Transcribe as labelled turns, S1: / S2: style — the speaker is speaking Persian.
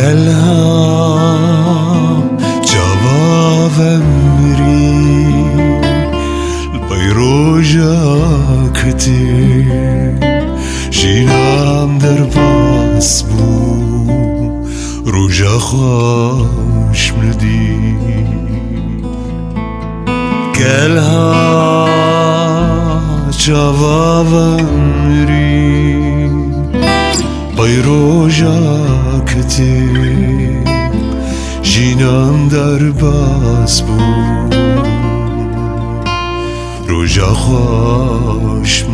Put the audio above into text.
S1: گلها جواب مری البيروجا كتير جينام در باس بو روجا خوش مردی گلها جواب مری بيروجا كتير جينام در باس بو روجا خوش